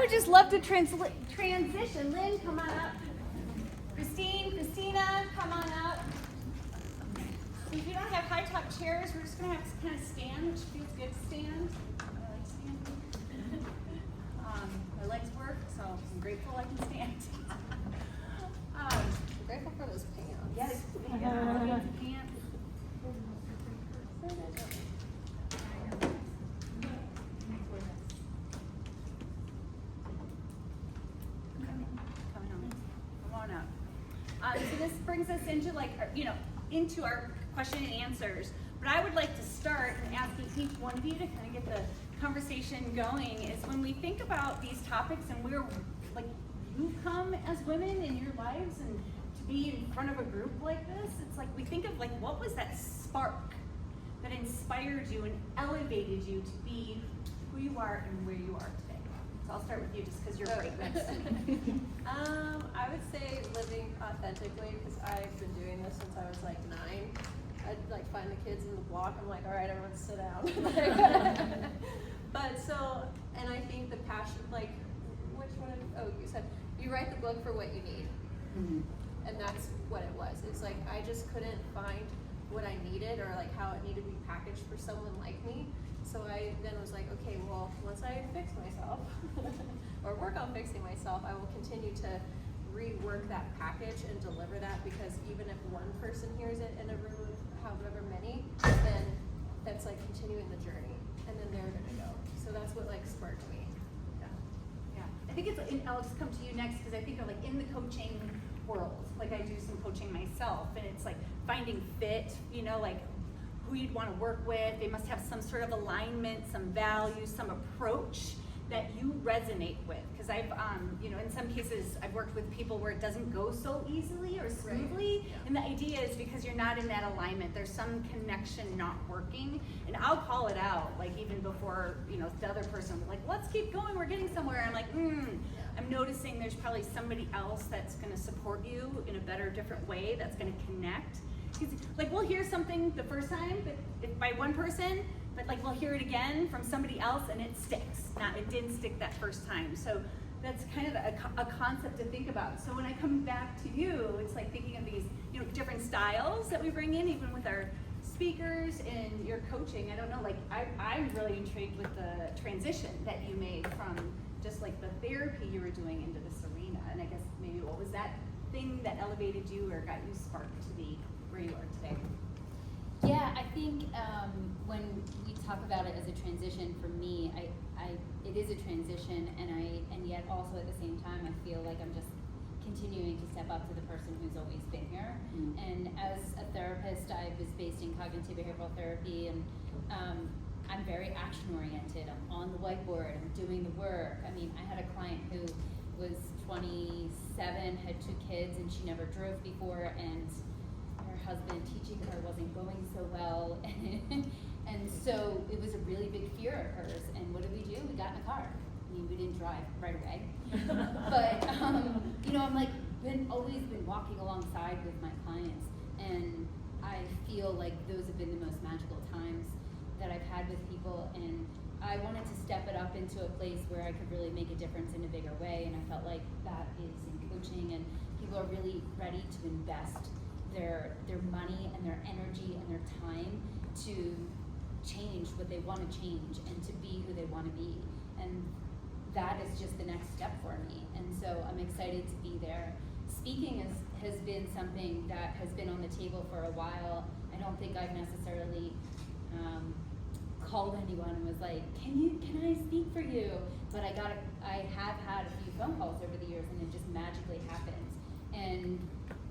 would just love to transition. Lynn, come on up. Christina, come on up. So if you don't have high top chairs, we're just going to have to kind of stand, which feels good to stand. I like standing. My legs work, so I'm grateful I can stand. I'm grateful for those pants. Yes, pants. So this brings us into into our question and answers. But I would like to start asking each one of you to kind of get the conversation going. Is when we think about these topics and where you come as women in your lives and to be in front of a group like this, it's like we think of what was that spark that inspired you and elevated you to be who you are and where you are today. So I'll start with you just because you're right next to me. I would say living authentically, because I've been doing this since I was 9. I'd find the kids in the block. I'm like, all right, everyone sit down. And I think the passion, which one? You said you write the book for what you need. Mm-hmm. And that's what it was. It's I just couldn't find what I needed or how it needed to be packaged for someone like me. So I then was like, okay, well, once I fix myself or work on fixing myself, I will continue to rework that package and deliver that, because even if one person hears it in a room of however many, then that's continuing the journey, and then they're gonna go. So that's what sparked me. Yeah. I think I'll just come to you next, because I think of in the coaching world, I do some coaching myself, and it's finding fit, who you'd want to work with. They must have some sort of alignment, some values, some approach that you resonate with. Because I've, in some cases, I've worked with people where it doesn't go so easily or smoothly. Right. Yeah. And the idea is because you're not in that alignment, there's some connection not working. And I'll call it out, even before, the other person will let's keep going, we're getting somewhere. I'm like, I'm noticing there's probably somebody else that's going to support you in a better, different way, that's going to connect. We'll hear something the first time, but by one person, but we'll hear it again from somebody else, and it sticks. It didn't stick that first time. So that's kind of a concept to think about. So when I come back to you, it's thinking of these, different styles that we bring in, even with our speakers and your coaching. I don't know, I'm really intrigued with the transition that you made from just the therapy you were doing into this arena. And I guess maybe what was that thing that elevated you or got you sparked to be where you are today? Yeah, I think when we talk about it as a transition, for me, it is a transition, and yet also at the same time, I feel like I'm just continuing to step up to the person who's always been here. Mm-hmm. And as a therapist, I was based in cognitive behavioral therapy, and I'm very action oriented. I'm on the whiteboard, I'm doing the work. I mean, I had a client who was 27, had 2 kids, and she never drove before, and her husband teaching her wasn't going so well, and so it was a really big fear of hers. And what did we do? We got in a car. I mean, we didn't drive right away, but I'm always been walking alongside with my clients, and I feel like those have been the most magical times that I've had with people. And I wanted to step it up into a place where I could really make a difference in a bigger way, and I felt like that is in coaching, and people are really ready to invest their money and their energy and their time to change what they want to change and to be who they want to be. And that is just the next step for me. And so I'm excited to be there. Speaking has been something that has been on the table for a while. I don't think I've necessarily called anyone and was like, can I speak for you? But I have had a few phone calls over the years, and it just magically happens. And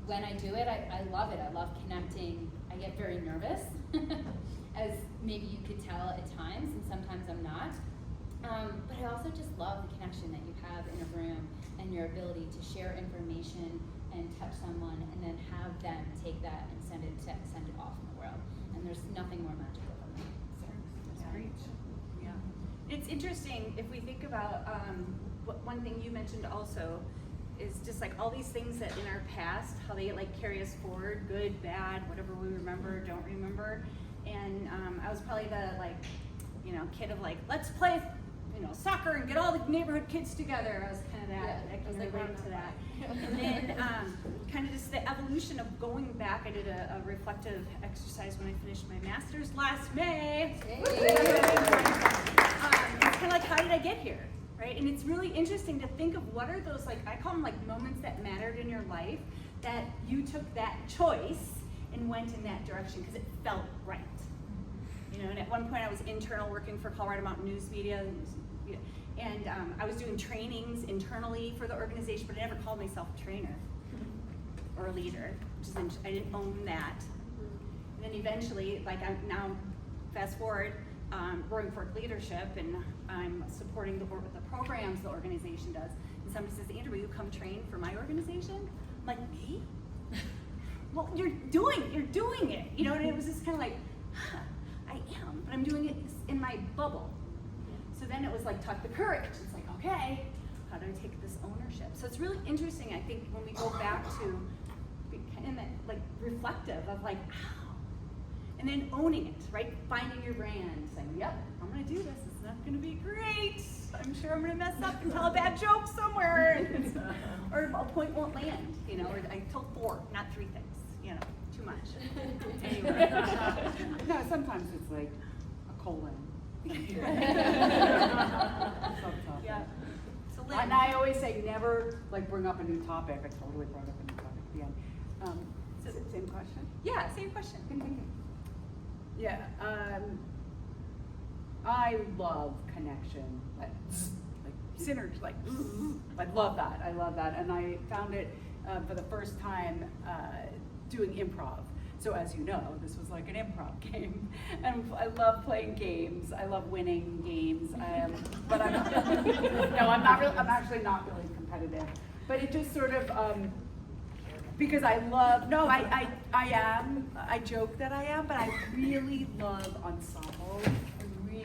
when I do it, I love it. I love connecting. I get very nervous, as maybe you could tell at times, and sometimes I'm not. But I also just love the connection that you have in a room, and your ability to share information and touch someone, and then have them take that and send it off in the world. And there's nothing more magical than that. So, that's great. Yeah. It's interesting if we think about one thing you mentioned also is just all these things that in our past, how they carry us forward, good, bad, whatever we remember, don't remember. And I was probably the kid of let's play soccer and get all the neighborhood kids together. I was kind of that. Yeah, I can I was like, relate to that. And then kind of just the evolution of going back. I did a reflective exercise when I finished my master's last May. Hey. It's kind of like, how did I get here, right? And it's really interesting to think of what are those, like, I call them like moments that mattered in your life, that you took that choice and went in that direction because it felt right. And at one point I was internal working for Colorado Mountain News Media, and I was doing trainings internally for the organization, but I never called myself a trainer or a leader, I didn't own that. And then eventually, like I'm now, fast forward, growing for leadership, and I'm supporting the programs the organization does. And somebody says, Andrew, will you come train for my organization? I'm like, me? Well, you're doing it, and it was just kind of like, huh, I am, but I'm doing it in my bubble. So then it was like, talk the courage. It's like, okay, how do I take this ownership? So it's really interesting, I think, when we go back to kind of like reflective of like, how? And then owning it, right? Finding your brand, saying, yep, I'm gonna do this. It's not gonna be great. I'm sure I'm gonna mess up and tell a bad joke somewhere. Or a point won't land, or I told 4, not 3 things, too much. Anyway. No, sometimes it's like a colon. Yeah. So Lynn. And I always say never bring up a new topic. I totally brought up a new topic at the end. Same question? Yeah, same question. Yeah. I love connection. Like synergy. I love that. And I found it for the first time doing improv. So as you know, this was like an improv game, and I love playing games. I love winning games. But I'm I'm actually not really competitive. But it just sort of because I love. No, I am. I joke that I am, but I really love ensemble. I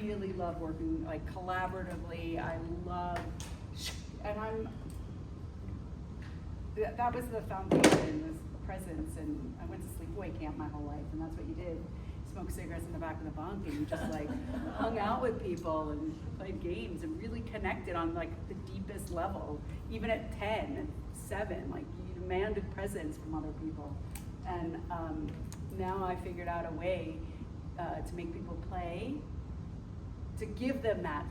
really love working collaboratively. I love, and that was the foundation. Was presence, and I went to sleepaway camp my whole life, and that's what you did. Smoke cigarettes in the back of the bunk, and you just hung out with people and played games and really connected on the deepest level. Even at 10 and 7, you demanded presence from other people. And now I figured out a way to make people play, to give them that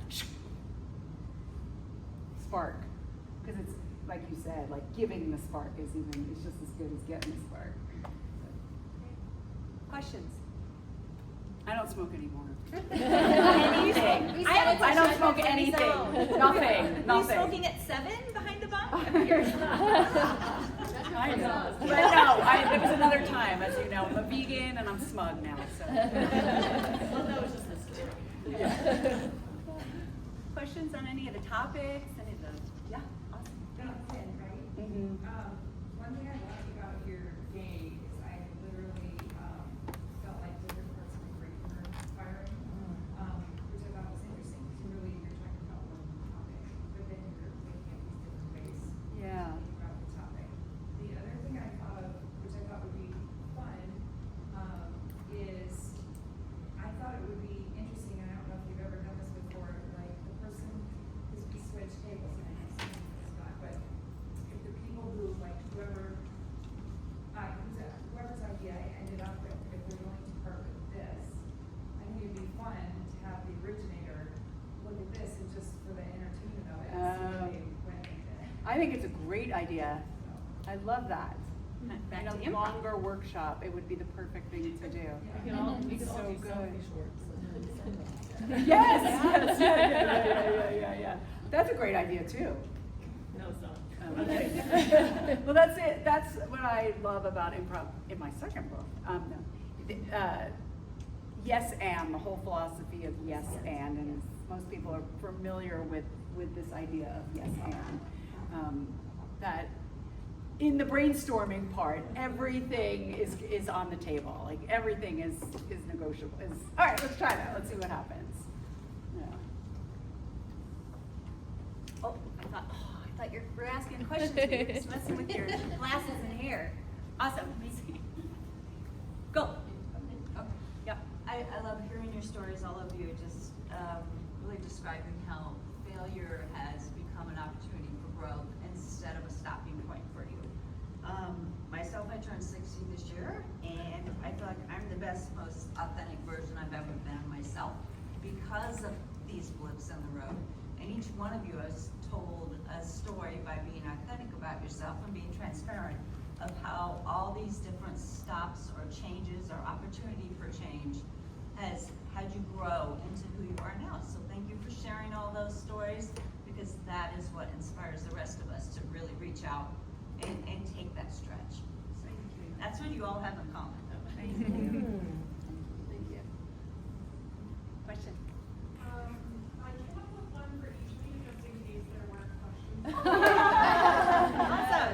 spark, because it's like you said, giving the spark is just as good as getting the spark. Questions? I don't smoke anymore. Anything. I don't smoke anything. Nothing. Were you smoking at 7 behind the bunk? I know. But no, it was another time, as you know. I'm a vegan and I'm smug now. So. Well, that was just this. Questions on any of the topics? Any of the? Yeah. Awesome. Mm-hmm. One thing I liked about your day is I literally felt like different parts of the break were firing, which I thought was interesting because really you're talking about one topic, but then you're looking at these different ways Yeah. to think about the topic. The other thing I thought of, which I thought would be fun, is I thought it would be interesting, and I don't know if you've ever done this before, like the person, because we switch tables, and I have seen this not, but if the people who, whoever's idea I ended up with, if they're willing to part with this, I think it'd be fun to have the originator look at this and just for the entertainment of it, and see what they went with it. I think it's a great idea. I love that. Back to In a improv. longer workshop, it would be the perfect thing to do. We can all It's so do good. selfie shorts. Yes. Yeah. That's a great idea too. No, it's not. Okay. Well, that's it. That's what I love about improv in my second book. Yes and, the whole philosophy of yes and most people are familiar with this idea of yes and. That in the brainstorming part, everything is on the table. Everything is negotiable. All right, let's try that. Let's see what happens. Yeah. Oh, I thought you were asking questions. You were just messing with your glasses and hair. Awesome. Amazing. Go. Oh, yeah. I love hearing your stories, all of you, just really describing how failure has become an opportunity for growth instead of a stopping point for you. Myself, I turned 60 this year, and I feel like I'm the best, most authentic version I've ever been myself because of these blips in the road. And each one of you has told a story by being authentic about yourself and being transparent of how all these different stops or changes or opportunity for change has had you grow into who you are now. So thank you for sharing all those stories, because that is what inspires the rest of us to really reach out and take that stretch. So that's what you all have in common. Thank you. Thank you. Question? I came up with one for each of you just in case there weren't questions. Awesome.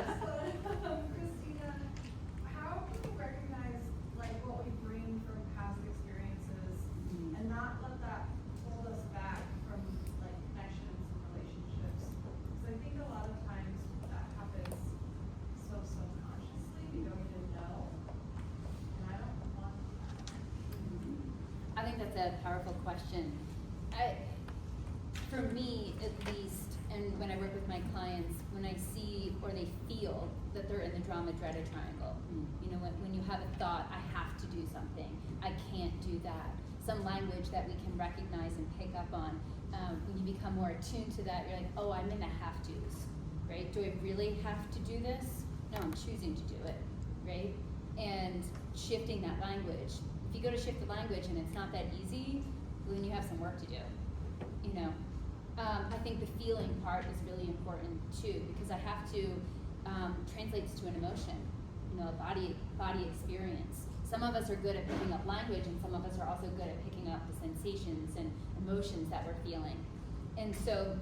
Christina, how can we recognize like what we bring from past experiences and not let that hold us back from like connections and relationships? Because I think a lot of times that happens so subconsciously, we don't even know. And I don't want that. I think that's a powerful question. For me, at least, and when I work with my clients, when I see or they feel that they're in the drama dreaded triangle, you know, when you have a thought, I have to do something, I can't do that, some language that we can recognize and pick up on. When you become more attuned to that, you're like, oh, I'm in the have to's, right? Do I really have to do this? No, I'm choosing to do it, right? And shifting that language. If you go to shift the language and it's not that easy, well, then you have some work to do, you know. I think the feeling part is really important too, because I have to translate this to an emotion, you know, a body experience. Some of us are good at picking up language, and some of us are also good at picking up the sensations and emotions that we're feeling. And so,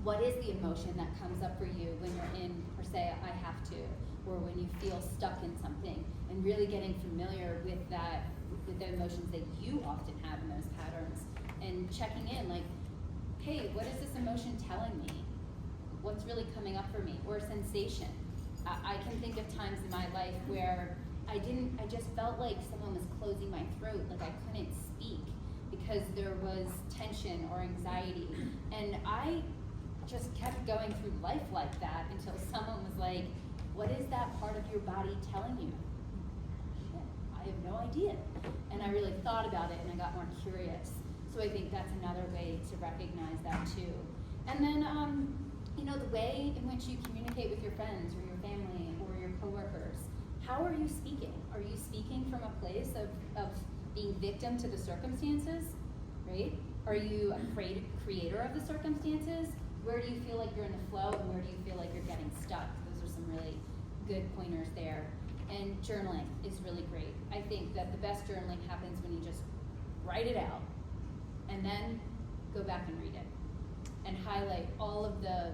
what is the emotion that comes up for you when you're in, per se, I have to, or when you feel stuck in something, and really getting familiar with that, with the emotions that you often have in those patterns, and checking in, like, hey, what is this emotion telling me? What's really coming up for me? Or sensation. I can think of times in my life where I just felt like someone was closing my throat, like I couldn't speak because there was tension or anxiety. And I just kept going through life like that until someone was like, what is that part of your body telling you? Shit, I have no idea. And I really thought about it and I got more curious. So I think that's another way to recognize that too. And then, you know, the way in which you communicate with your friends or your family or your coworkers. How are you speaking? Are you speaking from a place of being victim to the circumstances, right? Are you a creator of the circumstances? Where do you feel like you're in the flow, and where do you feel like you're getting stuck? Those are some really good pointers there. And journaling is really great. I think that the best journaling happens when you just write it out and then go back and read it and highlight all of the,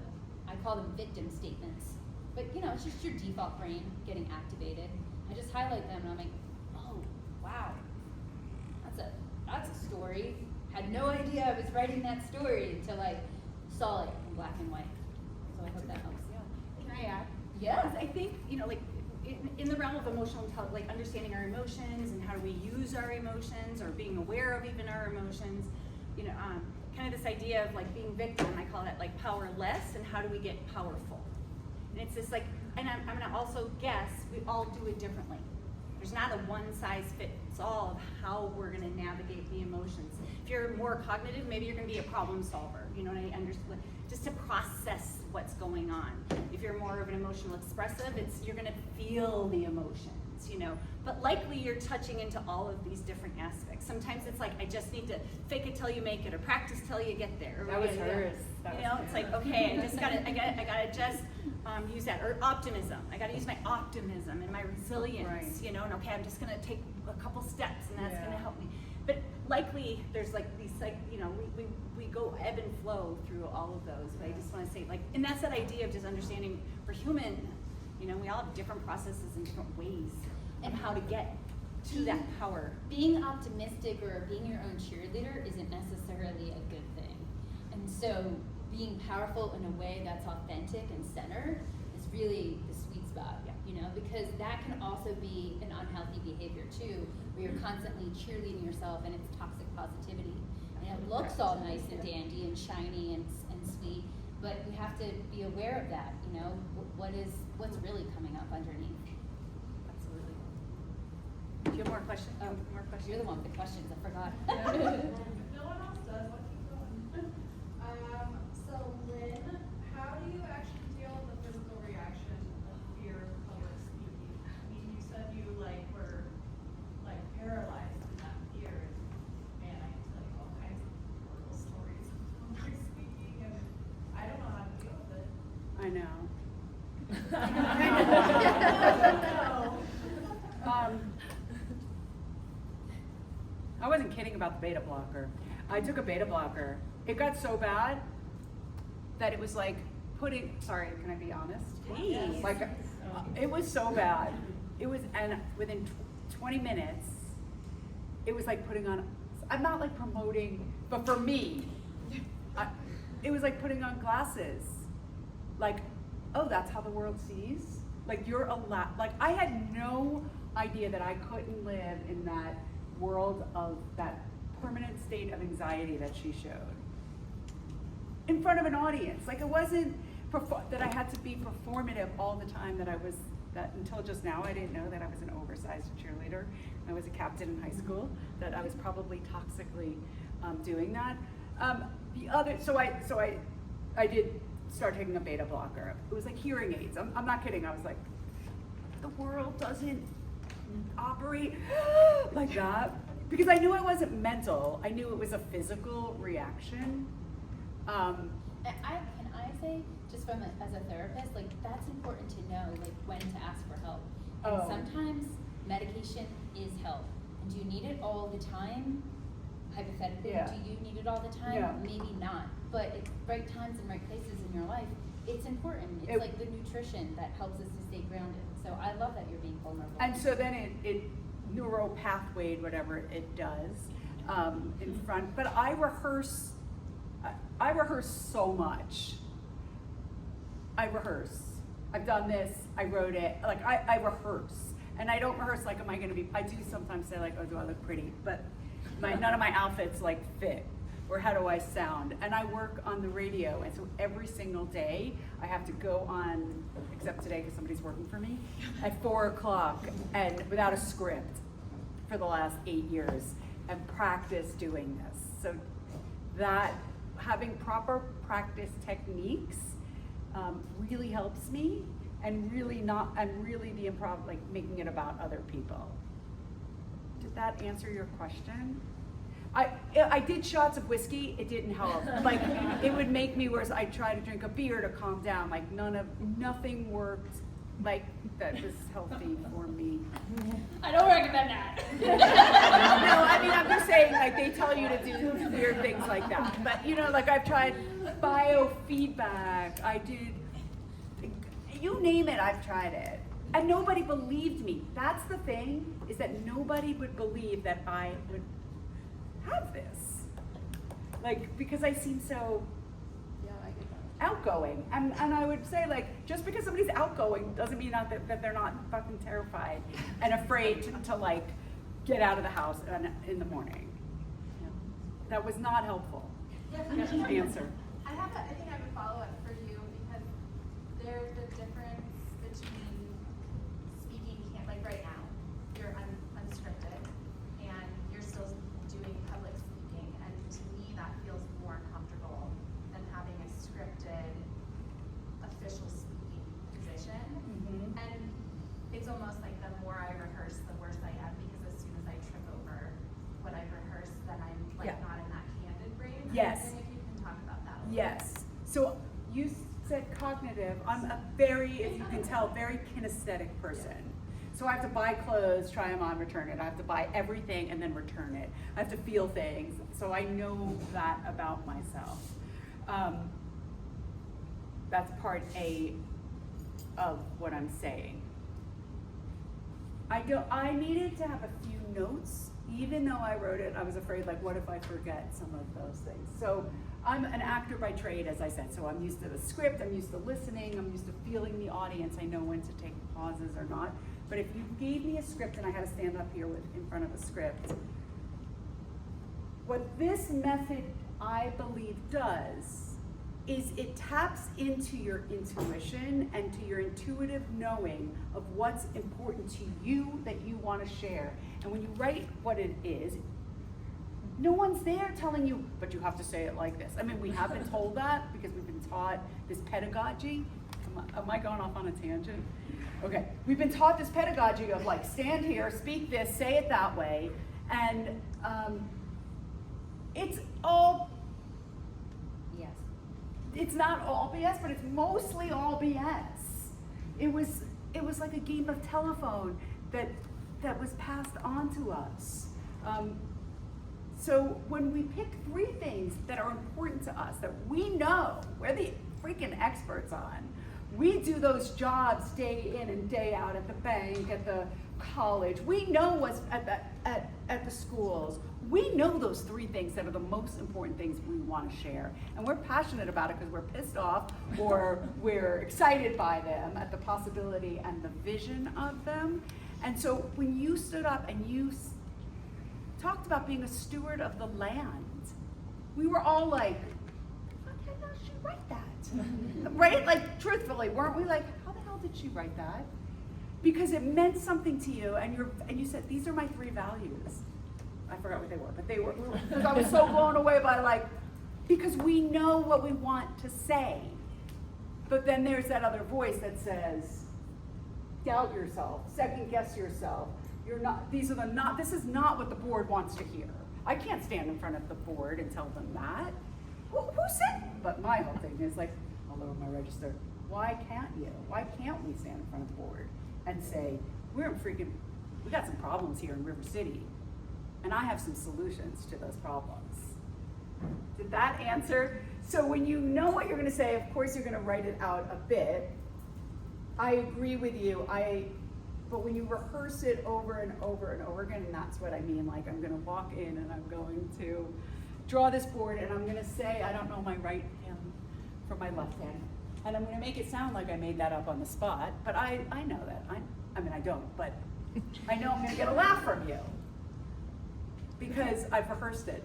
I call them victim statements, but you know, it's just your default brain getting activated. I just highlight them and I'm like, oh, wow, that's a story. Had no idea I was writing that story until I saw it in black and white. So I hope that helps. Yeah. Can I add? Yeah. I think, you know, like in the realm of emotional intelligence, like understanding our emotions and how do we use our emotions, or being aware of even our emotions, you know, kind of this idea of like being victim, I call that like powerless, and how do we get powerful? And it's just like, and I'm gonna also guess we all do it differently. There's not a one size fits all of how we're gonna navigate the emotions. If you're more cognitive, maybe you're gonna be a problem solver, you know, and I understand, just to process what's going on. If you're more of an emotional expressive, you're gonna feel the emotions, you know. But likely you're touching into all of these different aspects. Sometimes it's like, I just need to fake it till you make it, or practice till you get there. That was hers. You know, it's like, okay, I gotta just use that. Or optimism. I gotta use my optimism and my resilience, Right. you know, and okay, I'm just gonna take a couple steps and that's Yeah. gonna help me. But likely there's like these, like, you know, we go ebb and flow through all of those. But I just wanna say, like, and that's that idea of just understanding we're human, you know, we all have different processes and different ways and how to get to that power. Being optimistic or being your own cheerleader isn't necessarily a good thing. And so being powerful in a way that's authentic and centered is really the sweet spot, you know, because that can also be an unhealthy behavior too, where you're constantly cheerleading yourself and it's toxic positivity. And it looks all nice and dandy and shiny and and sweet, but we have to be aware of that, you know, what's really coming up underneath. Absolutely. Do you have more questions? Oh, More questions? you're the one with the questions, I forgot. No one else does, let's keep going. So Lynn, how do you actually deal with the physical reaction of fear of public speaking? I mean, you said you were paralyzed in that fear, and man, I can tell you all kinds of horrible stories of public speaking, and I don't know how to deal with it. I know. I wasn't kidding about the beta blocker. I took a beta blocker. It got so bad that it was like putting, sorry, can I be honest? Yes. Like, it was so bad. It was, and within 20 minutes, it was like putting on, I'm not like promoting, but for me, it was like putting on glasses. Like, oh, that's how the world sees? Like, you're allowed, like, I had no idea that I couldn't live in that world of that permanent state of anxiety that she showed. In front of an audience. Like, it wasn't that I had to be performative all the time, that until just now I didn't know that I was an oversized cheerleader. I was a captain in high school, that I was probably toxically doing that. So I did start taking a beta blocker. It was like hearing aids. I'm not kidding. I was like, the world doesn't operate like that. Because I knew it wasn't mental. I knew it was a physical reaction. Can I say, just as a therapist, like, that's important to know, like, when to ask for help. And Oh. sometimes medication is help. And do you need it all the time? Hypothetically, Yeah. do you need it all the time? Yeah. Maybe not. But at right times and right places in your life, it's important. It's like the nutrition that helps us to stay grounded. So I love that you're being vulnerable. And so then it neuropathwayed whatever it does in front. But I rehearse so much. I've done this, I wrote it, like I rehearse. And I don't rehearse like, I do sometimes say like, oh, do I look pretty? But none of my outfits like fit. Or how do I sound? And I work on the radio, and so every single day I have to go on, except today because somebody's working for me, at 4 o'clock and without a script for the last 8 years and practice doing this. So that, having proper practice techniques really helps me, and really the improv, like making it about other people. Did that answer your question? I did shots of whiskey, it didn't help. Like, it would make me worse. I tried to drink a beer to calm down. Like, nothing worked like that was healthy for me. I don't recommend that. No, I mean, I'm just saying, like, they tell you to do weird things like that. But, you know, like, I've tried biofeedback, I did, you name it, I've tried it. And nobody believed me. That's the thing, is that nobody would believe that I would have this. Like, because I seem so Yeah, I get that. outgoing. And I would say, like, just because somebody's outgoing doesn't mean that they're not fucking terrified and afraid to like, get out of the house in the morning. Yeah. That was not helpful. Answer. I think I have a follow-up for you, because there's a difference between speaking, like right now, you're unscripted, and you're still doing public speaking, and to me that feels more comfortable than having a scripted official speaking position. Mm-hmm. And it's almost like the more I rehearse, the worse I am, because as soon as I trip over what I've rehearsed, then I'm like Yeah. not in that candid brain. Yes. And if you can talk about that a little Yes. So you said cognitive. I'm a very, as you can tell, very kinesthetic person. So I have to buy clothes, try them on, return it. I have to buy everything and then return it. I have to feel things. So I know that about myself. That's part A of what I'm saying. I needed to have a few notes. Even though I wrote it, I was afraid, like, what if I forget some of those things? So I'm an actor by trade, as I said. So I'm used to the script, I'm used to listening, I'm used to feeling the audience. I know when to take pauses or not. But if you gave me a script and I had to stand up here in front of a script, what this method, I believe, does is it taps into your intuition and to your intuitive knowing of what's important to you that you want to share. And when you write what it is, no one's there telling you, but you have to say it like this. I mean, we have been told that because we've been taught this pedagogy. Am I going off on a tangent? Okay, we've been taught this pedagogy of like, stand here, speak this, say it that way. And it's all, Yes. it's not all BS, but it's mostly all BS. It was like a game of telephone that was passed on to us. So when we pick 3 things that are important to us, that we know, we're the freaking experts on, we do those jobs day in and day out at the bank, at the college. We know what's at the schools. We know those 3 things that are the most important things we want to share. And we're passionate about it because we're pissed off or we're excited by them at the possibility and the vision of them. And so when you stood up and you talked about being a steward of the land, we were all like, how the hell did she write that? Right? Like, truthfully, weren't we like, how the hell did she write that? Because it meant something to you, and you said, these are my 3 values. I forgot what they were, but they were, because I was so blown away by like, because we know what we want to say. But then there's that other voice that says, doubt yourself, second guess yourself. This is not what the board wants to hear. I can't stand in front of the board and tell them that. Who said? But my whole thing is like, I'll lower my register. Why can't you? Why can't we stand in front of the board and say, we got some problems here in River City, and I have some solutions to those problems. Did that answer? So when you know what you're gonna say, of course you're gonna write it out a bit. I agree with you. But when you rehearse it over and over and over again, and that's what I mean, like I'm gonna walk in and I'm going to draw this board and I'm gonna say, I don't know my right hand from my left hand. And I'm gonna make it sound like I made that up on the spot, but I know that. I mean, I don't, but I know I'm gonna get a laugh from you because I've rehearsed it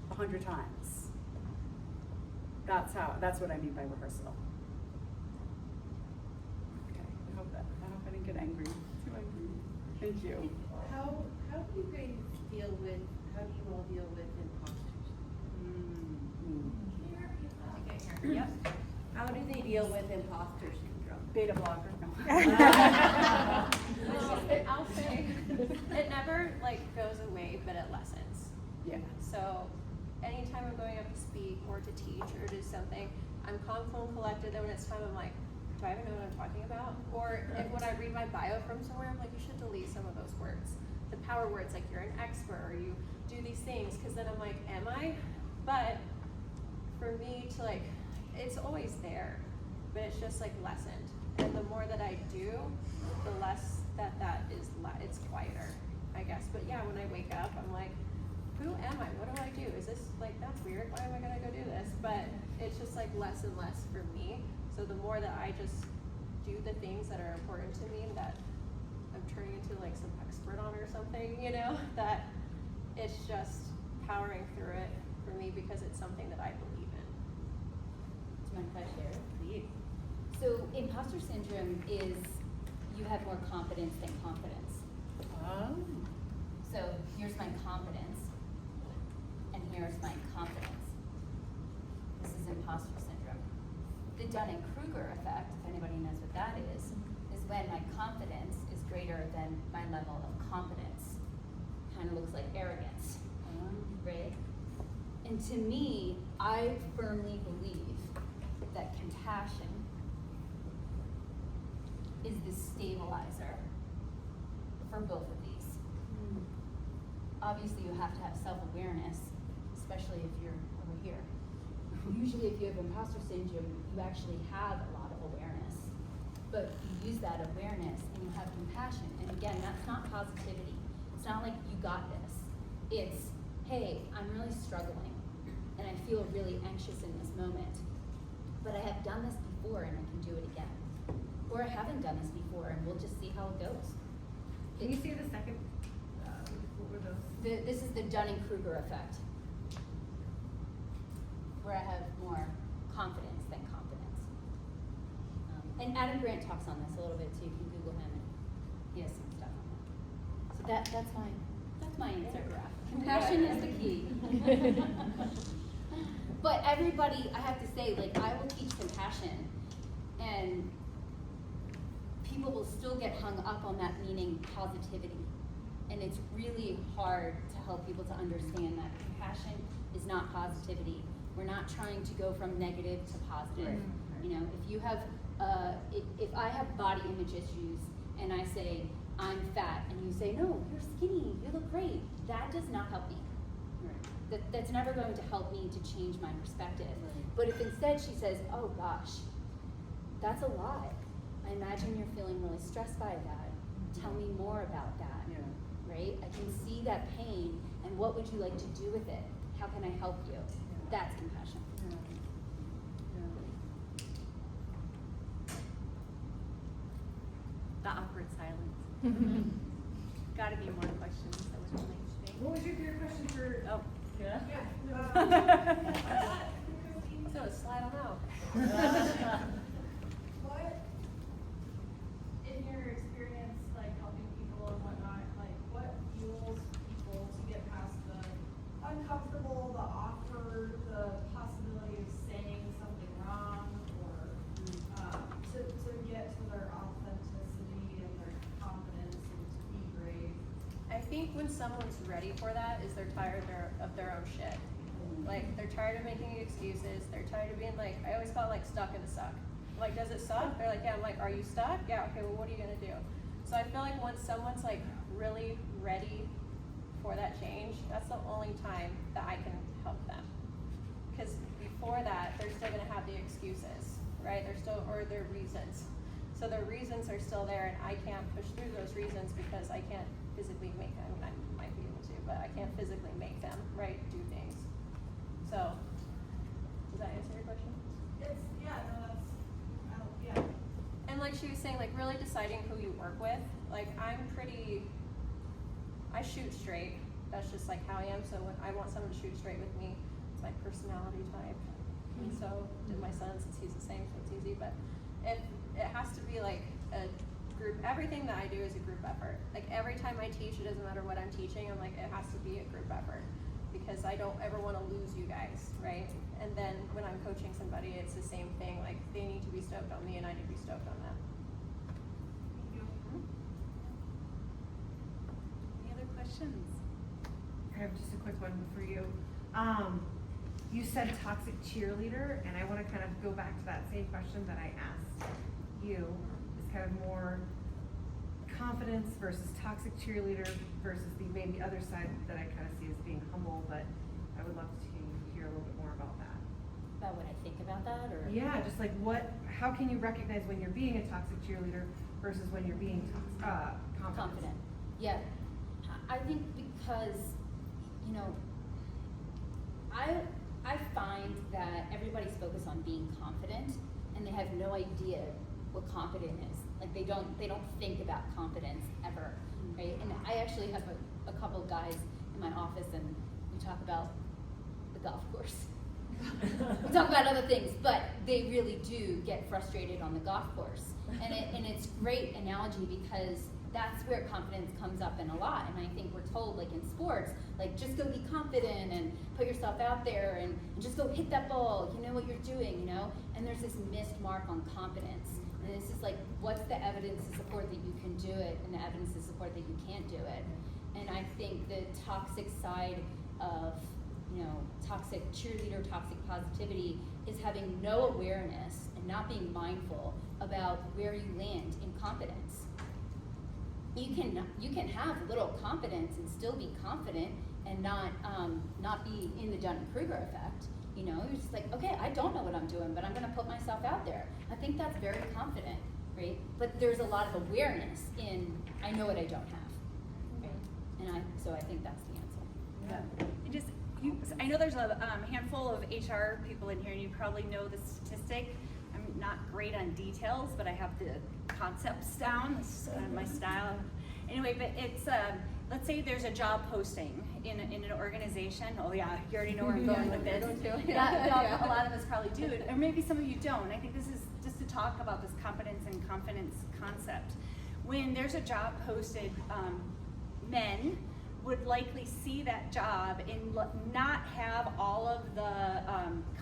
100 times. That's what I mean by rehearsal. Okay, I hope I didn't get angry. Too angry. Thank you. How do you guys deal with, how do you all deal with imposters? Yep. How do they deal with imposter syndrome? Beta blocker, no. I'll say, it never like goes away, but it lessens. Yeah. So anytime I'm going up to speak or to teach or do something, I'm calm, cool, and collected. Then when it's time, I'm like, do I even know what I'm talking about? Or when I read my bio from somewhere, I'm like, you should delete some of those words. The power words, like you're an expert or you do these things, because then I'm like, am I? But for me to like, it's always there, but it's just like lessened. And the more that I do, the less that is, it's quieter, I guess. But yeah, when I wake up, I'm like, who am I? What do I do? Is this like, that's weird, why am I gonna go do this? But it's just like less and less for me. So the more that I just do the things that are important to me, that I'm turning into like some expert on or something, you know, that it's just powering through it for me because it's something that I believe in. Do you mind if I share? Please. So imposter syndrome is you have more confidence than confidence. Oh. So here's my confidence, and here's my confidence. This is imposter syndrome. The Dunning-Kruger effect, if anybody knows what that is when my confidence is greater than my level of competence. Kind of looks like arrogance, right? And to me, I firmly believe that compassion is the stabilizer for both of these. Obviously, you have to have self-awareness, especially if you're over here. Usually, if you have imposter syndrome, you actually have a lot of awareness. But you use that awareness and you have compassion. And again, that's not positivity. It's not like you got this. It's, hey, I'm really struggling and I feel really anxious in this moment. But I have done this before and I can do it again. Or I haven't done this before and we'll just see how it goes. Can you see the second, what were those? This is the Dunning-Kruger effect, where I have more confidence than competence. And Adam Grant talks on this a little bit too. You can Google him, and he has some stuff on that. So that's my answer. Compassion is the key. But everybody, I have to say, like, I will teach compassion, and people will still get hung up on that meaning positivity. And it's really hard to help people to understand that compassion is not positivity. We're not trying to go from negative to positive. Right. You know, if you have, if I have body image issues and I say, I'm fat, and you say, no, you're skinny, you look great, that does not help me. Right. That's never going to help me to change my perspective. Right. But if instead she says, oh gosh, that's a lot. I imagine you're feeling really stressed by that. Tell me more about that. Yeah. Right? I can see that pain, and what would you like to do with it? How can I help you? That's compassion. Yeah. Yeah. The awkward silence. Gotta be more questions. That was really interesting. What was your third question for? Oh. Yeah. So slide on out. What, in your experience, like helping people and whatnot, like what fuels people to get past the uncomfortable, the awkward, the possibility of saying something wrong, or to get to their authenticity and their confidence and to be brave? I think when someone's ready for that is they're tired of their own shit. Like, they're tired of making excuses. They're tired of being like, I always call it like stuck in the suck. I'm like, does it suck? They're like, yeah. I'm like, are you stuck? Yeah, okay, well, what are you gonna do? So I feel like once someone's like really ready for that change, that's the only time that I can help them. Because before that, they're still gonna have the excuses, right? They're still, or their reasons. So their reasons are still there, and I can't push through those reasons because I can't physically make them. I mean, I might be able to, but I can't physically make them, right, do things. So, does that answer your question? It's, yeah, no, that's, yeah. And like she was saying, like really deciding who you work with. Like I shoot straight. That's just like how I am. So when I want someone to shoot straight with me, it's my personality type. And so did my son, since he's the same, so it's easy. But it has to be like a group. Everything that I do is a group effort. Like every time I teach, it doesn't matter what I'm teaching. I'm like, it has to be a group effort. Because I don't ever want to lose you guys, right? And then when I'm coaching somebody, it's the same thing. Like they need to be stoked on me, and I need to be stoked on them. Any other questions? I have just a quick one for you. You said toxic cheerleader, and I want to kind of go back to that same question that I asked you. It's kind of more confidence versus toxic cheerleader versus the maybe other side that I kind of see as being humble, but I would love to hear a little bit more about that. About what I think about that, or? Yeah, just like how can you recognize when you're being a toxic cheerleader versus when you're being confident? Yeah, I think because, you know, I find that everybody's focused on being confident, and they have no idea what confident is. Like they don't think about confidence ever, right? And I actually have a couple of guys in my office, and we talk about the golf course. We talk about other things, but they really do get frustrated on the golf course. And it's great analogy because that's where confidence comes up in a lot. And I think we're told, like in sports, like just go be confident and put yourself out there and just go hit that ball. You know what you're doing, you know? And there's this missed mark on confidence. And it's just like, what's the evidence to support that you can do it, and the evidence to support that you can't do it? And I think the toxic side of, you know, toxic cheerleader, toxic positivity is having no awareness and not being mindful about where you land in competence. You can have little competence and still be confident and not be in the Dunning-Kruger effect. You know, you're just like, okay, I don't know what I'm doing, but I'm going to put myself out there. I think that's very confident, right? But there's a lot of awareness in, I know what I don't have, right? And so I think that's the answer. Yeah. And I know there's a handful of HR people in here, and you probably know the statistic. I'm not great on details, but I have the concepts down. This is my style. Anyway, but it's let's say there's a job posting in an organization. Oh yeah, you already know where I'm going with this. A lot of us probably do it, or maybe some of you don't. I think this is just to talk about this competence and confidence concept. When there's a job posted, men would likely see that job and not have all of the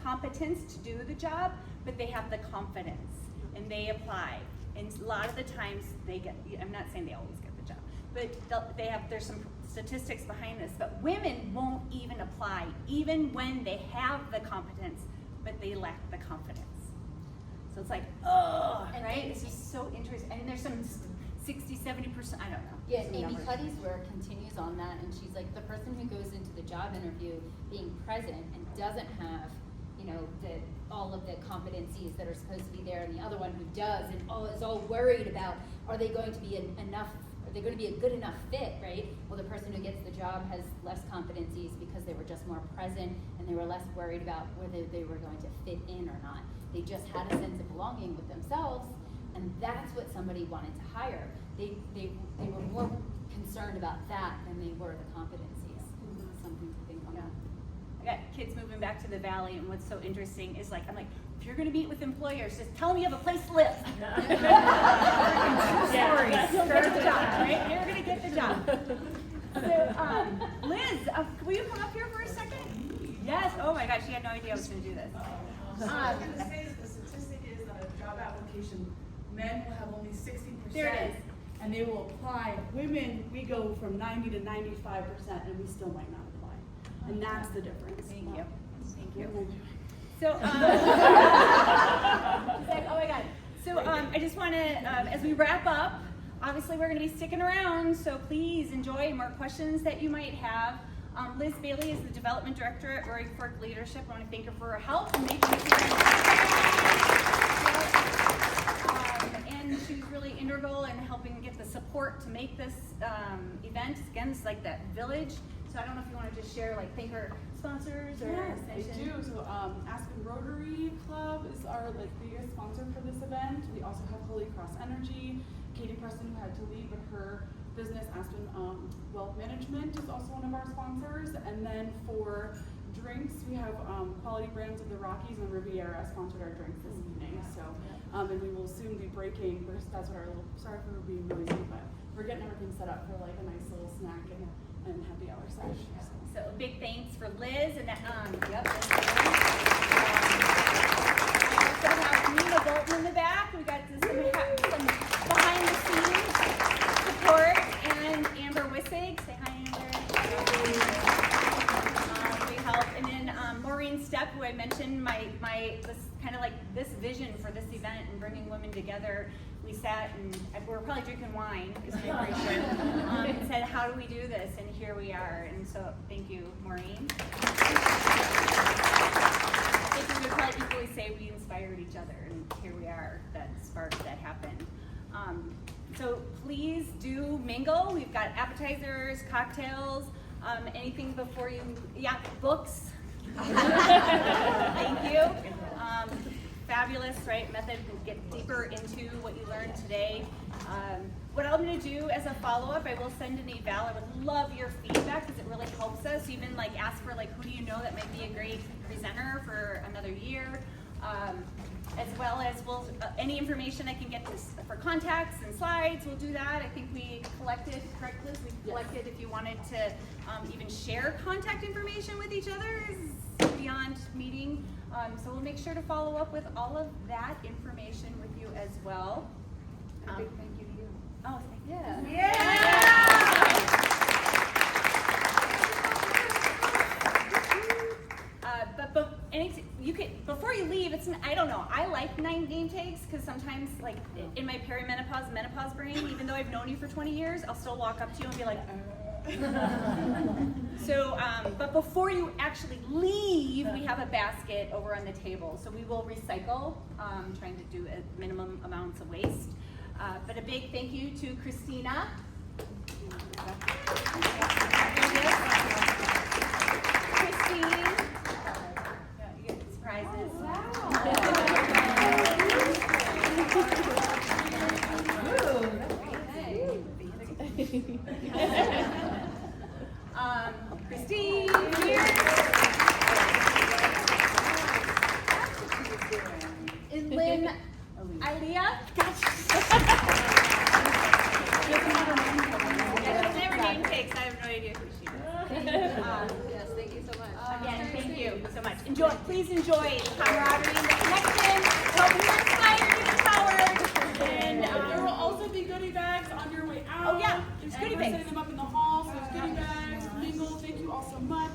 competence to do the job, but they have the confidence and they apply. And a lot of the times they get, I'm not saying they always get the job, but there's some statistics behind this, but women won't even apply, even when they have the competence, but they lack the confidence. So it's like, oh, right? It's just so interesting. And there's some 60, 70%, I don't know. Yeah, Amy Cuddy's work continues on that, and she's like, the person who goes into the job interview being present and doesn't have, all of the competencies that are supposed to be there, and the other one who does, and is all worried about, are they going to be a good enough fit, right? Well, the person who gets the job has less competencies because they were just more present, and they were less worried about whether they were going to fit in or not. They just had a sense of belonging with themselves, and that's what somebody wanted to hire. They were more concerned about that than they were the competencies. Something to think on. I got kids moving back to the valley, and what's so interesting is I'm like, if you're going to meet with employers, just tell them you have a place to live. You'll get the job, right? You're going to get the job. So, Liz, will you come up here for a second? Yes. Oh my gosh, she had no idea I was going to do this. I was going to say that the statistic is that a job application, men will have only 60%. There it is. And they will apply. Women, we go from 90 to 95%, and we still might not apply. And that's the difference. Thank you. Thank you. So, oh my God. So I just want to, as we wrap up, obviously we're going to be sticking around, so please enjoy more questions that you might have. Liz Bailey is the Development Director at Roaring Fork Leadership. I want to thank her for her help and making and she's really integral in helping get the support to make this event. Again, it's like that village. So I don't know if you want to just share, thank our sponsors or Yes, I extension. do. So Aspen Rotary Club is our biggest sponsor for this event. We also have Holy Cross Energy. Katie Preston, who had to leave, but her business, Aspen Wealth Management, is also one of our sponsors. And then for drinks, we have Quality Brands of the Rockies and Riviera sponsored our drinks this evening. So, and we will soon be breaking. That's what our little. Sorry for being noisy, but we're getting everything set up for a nice little snack and happy hour session. So a big thanks for Liz and yep. We also have Nina Bolton in the back. We got some behind the scenes support, and Amber Wissig. Say hi, Amber. We help, and then Maureen Stepp, who I mentioned, this kind of this vision for this event and bringing women together. We sat and we were probably drinking wine, is my impression, and said, how do we do this? And here we are. And so thank you, Maureen. I think we would probably equally say we inspired each other, and here we are, that spark that happened. So please do mingle. We've got appetizers, cocktails, anything before you, books. Thank you. Fabulous, right, method to get deeper into what you learned today. What I'm going to do as a follow-up, I will send an eval. I would love your feedback because it really helps us. Even ask for who do you know that might be a great presenter for another year, as well as any information I can get for contacts and slides. We'll do that. I think we collected, correct, Liz? We collected if you wanted to even share contact information with each other beyond meeting. So we'll make sure to follow up with all of that information with you as well. A big thank you to you. Oh, thank you. Before you leave, I don't know. I like 9 game tags because sometimes, in my perimenopause, menopause brain, even though I've known you for 20 years, I'll still walk up to you and be like, So, but before you actually leave, we have a basket over on the table. So we will recycle, trying to do a minimum amounts of waste. But a big thank you to Christina. Christine. You get surprises. Wow. so much. Enjoy, please enjoy the camaraderie and the connection. Hope you're inspired and empowered. And There will also be goodie bags on your way out. Oh, yeah, there's And goodie we're bags. setting them up in the hall, so there's goodie bags, mingle. Thank you all so much.